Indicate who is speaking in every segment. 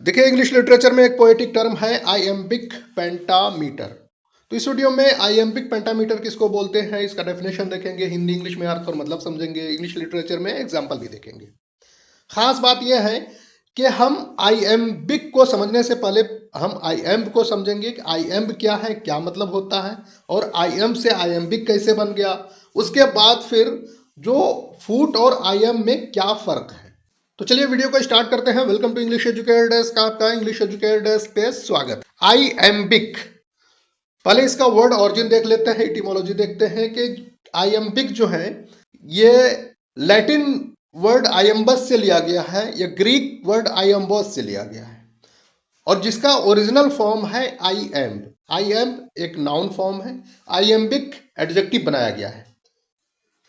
Speaker 1: देखिए, English literature में एक पोएटिक टर्म है आइएम्बिक पेंटामीटर। तो इस वीडियो में आइएम्बिक पेंटामीटर किसको बोलते हैं, इसका डेफिनेशन देखेंगे, हिंदी इंग्लिश में अर्थ और मतलब समझेंगे, इंग्लिश लिटरेचर में एग्जाम्पल भी देखेंगे। खास बात यह है कि हम आइएम्बिक को समझने से पहले हम आईएम्ब को समझेंगे कि आईएम्ब क्या है, क्या मतलब होता है, और आईएम्ब से आइएम्बिक कैसे बन गया। उसके बाद फिर जो फूट और आईएम्ब में क्या फर्क है। तो चलिए वीडियो को स्टार्ट करते हैं। Welcome to English educator desk, आपका इंग्लिश एजुकेटर डेस्क पे स्वागत। आईएम्बिक, पहले इसका वर्ड ऑरिजिन देख लेते हैं, इटिमोलॉजी देखते हैं कि आइएम्बिक जो है ये लैटिन वर्ड आइएम्बस से लिया गया है या ग्रीक वर्ड आइएम्बोस से लिया गया है, और जिसका ओरिजिनल फॉर्म है आईएम्ब। आईएम्ब एक नाउन फॉर्म है, आइएम्बिक एडजेक्टिव बनाया गया है।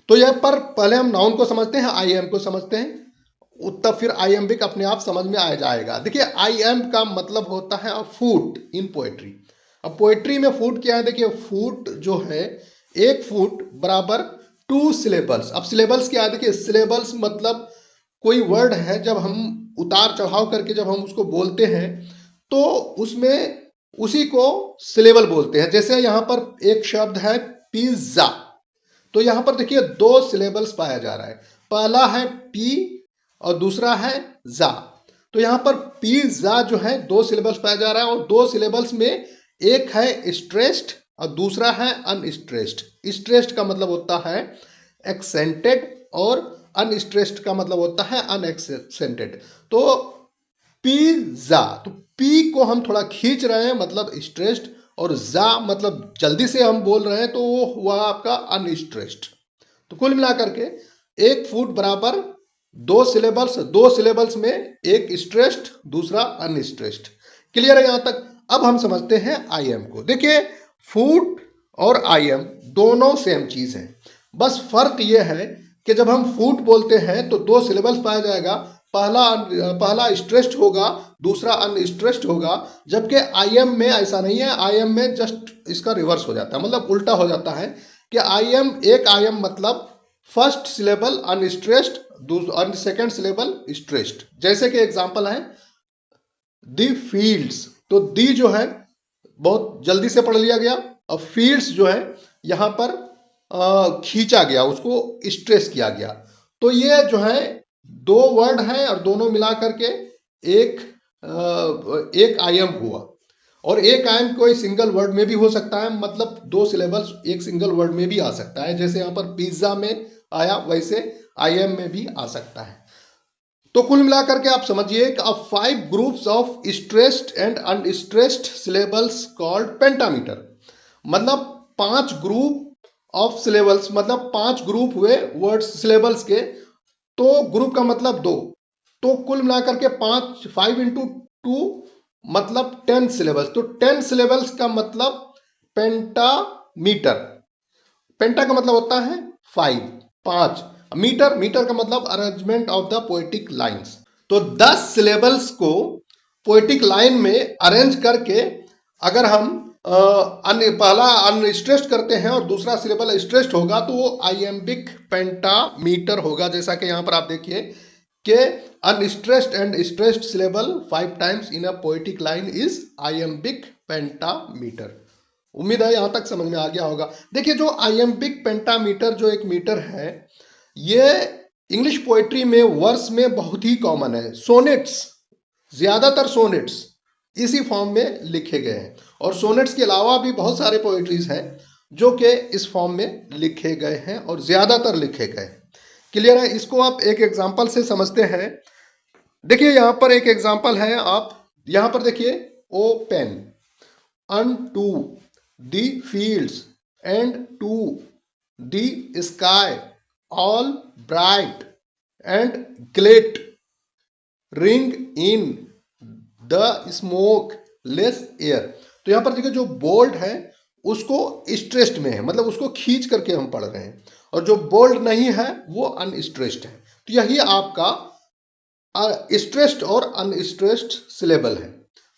Speaker 1: तो यह पर पहले हम नाउन को समझते हैं, आईएम्ब को समझते हैं, तब फिर आइएम्बिक अपने आप समझ में आ जाएगा। देखिए, आईएम्ब का मतलब होता है फूट इन पोएट्री। अब पोएट्री में फूट क्या है, देखिए फूट जो है एक फूट बराबर 2 सिलेबल्स। अब सिलेबल्स क्या है, देखिए सिलेबल्स मतलब कोई वर्ड है, जब हम उतार चढ़ाव करके जब हम उसको बोलते हैं तो उसमें उसी को सिलेबल बोलते हैं। जैसे यहां पर एक शब्द है पिज्जा, तो यहां पर देखिए 2 सिलेबल्स पाया जा रहा है, पहला है पी और दूसरा है जा। तो यहां पर पिज्जा जो है 2 सिलेबल्स पाया जा रहा है, और 2 सिलेबल्स में एक है स्ट्रेस्ड और दूसरा है अनस्ट्रेस्ड। स्ट्रेस्ड का मतलब होता है एक्सेंटेड और अनस्ट्रेस्ड का मतलब होता है अनएक्सेंटेड। तो पिज्जा, तो पी को हम थोड़ा खींच रहे हैं मतलब स्ट्रेस्ड, और जा मतलब जल्दी से हम बोल रहे हैं तो वो हुआ आपका अनस्ट्रेस्ड। तो कुल मिलाकर के एक फूट बराबर 2 सिलेबल्स में एक स्ट्रेस्ड दूसरा अनस्ट्रेस्ड। क्लियर है यहां तक। अब हम समझते हैं आईएम को। देखिए, फूट और आईएम दोनों सेम चीज है, बस फर्क यह है कि जब हम फूट बोलते हैं तो 2 सिलेबल्स पाया जाएगा, पहला स्ट्रेस्ड होगा दूसरा अनस्ट्रेस्ड होगा, जबकि आईएम में ऐसा नहीं है। आईएम में जस्ट इसका रिवर्स हो जाता है, मतलब उल्टा हो जाता है कि एक आईएम मतलब फर्स्ट सिलेबल अनस्ट्रेस्ड और सेकंड सिलेबल स्ट्रेस्ड। जैसे कि एग्जांपल है दी फील्ड्स, तो दी जो है बहुत जल्दी से पढ़ लिया गया, और फील्ड्स जो है यहां पर खींचा गया, उसको स्ट्रेस किया गया। तो ये जो है 2 वर्ड हैं और दोनों मिला करके एक आईएम हुआ। और एक आईएम कोई सिंगल वर्ड में भी हो सकता है, मतलब 2 सिलेबल्स एक सिंगल वर्ड में भी आ सकता है। जैसे यहां पर पिज्जा में आया, वैसे आईएम में भी आ सकता है। तो कुल मिलाकर के आप समझिए कि अब 5 groups of stressed and unstressed syllables called pentameter. मतलब 5 ग्रुप ऑफ सिलेबल्स, मतलब 5 ग्रुप हुए वर्ड्स सिलेबल्स के, तो ग्रुप का मतलब 2, तो कुल मिलाकर के 5 इंटू 2 मतलब 10 सिलेबल्स। तो 10 सिलेबल्स का मतलब पेंटामीटर। पेंटा का मतलब होता है 5। मीटर, मीटर का मतलब arrangement of the poetic lines. तो 10 सिलेबल्स को पोएटिक लाइन में अरेंज करके अगर हम पहला अनस्ट्रेस्ड करते हैं और दूसरा सिलेबल स्ट्रेस्ड होगा तो वो आइएम्बिक पेंटामीटर होगा। जैसा कि यहां पर आप देखिए कि unstressed and stressed syllable 5 times in a poetic line is iambic pentameter. उम्मीद है यहां तक समझ में आ गया होगा। देखिए, जो आइएम्बिक पेंटामीटर जो एक मीटर है, ये इंग्लिश पोएट्री में वर्स में बहुत ही कॉमन है। सोनेट्स, ज्यादातर सोनेट्स इसी फॉर्म में लिखे गए हैं, और सोनेट्स के अलावा भी बहुत सारे पोएट्रीज हैं जो कि इस फॉर्म में लिखे गए हैं और ज्यादातर लिखे गए हैं। क्लियर है। इसको आप एक एग्जांपल से समझते हैं। देखिए यहां पर एक एग्जांपल है, आप यहां पर देखिए, open unto the fields and to the sky all bright and glad ring in the smokeless air। तो यहां पर देखिए जो बोल्ड है उसको स्ट्रेस्ड में है, मतलब उसको खींच करके हम पढ़ रहे हैं, और जो बोल्ड नहीं है वो अनस्ट्रेस्ड है। तो यही आपका स्ट्रेस्ड और अनस्ट्रेस्ड सिलेबल है।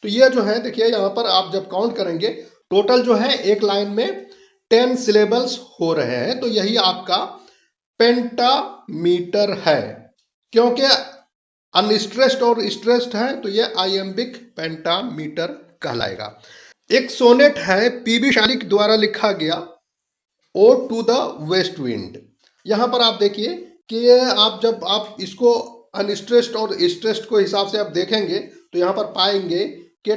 Speaker 1: तो ये जो है देखिए यहां पर आप जब काउंट करेंगे टोटल जो है एक लाइन में 10 सिलेबल्स हो रहे हैं। तो यही आपका पेंटामीटर है, क्योंकि अनस्ट्रेस्ड और स्ट्रेस्ड है तो ये आइएम्बिक पेंटामीटर कहलाएगा। एक सोनेट है पीबी शालिक द्वारा लिखा गया ode to the west wind. यहां पर आप देखिए कि जब आप इसको अनस्ट्रेस्ड और स्ट्रेस्ड को हिसाब से आप देखेंगे तो यहां पर पाएंगे कि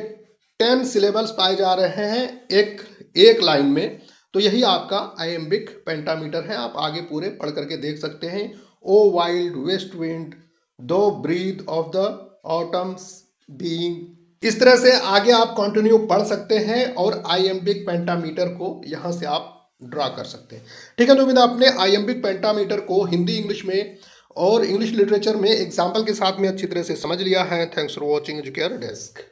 Speaker 1: 10 सिलेबल्स पाए जा रहे हैं एक लाइन में। तो यही आपका आइएम्बिक पेंटामीटर है। आप आगे पूरे पढ़ करके देख सकते हैं। O wild west wind thou breath of the autumn's being. इस तरह से आगे आप कंटिन्यू पढ़ सकते हैं और आइएम्बिक पेंटामीटर को यहां से आप ड्रा कर सकते हैं। ठीक है, तो उम्मीद आपने आइएम्बिक पेंटामीटर को हिंदी इंग्लिश में और इंग्लिश लिटरेचर में एग्जाम्पल के साथ में अच्छी तरह से समझ लिया है। Thanks for watching educare desk.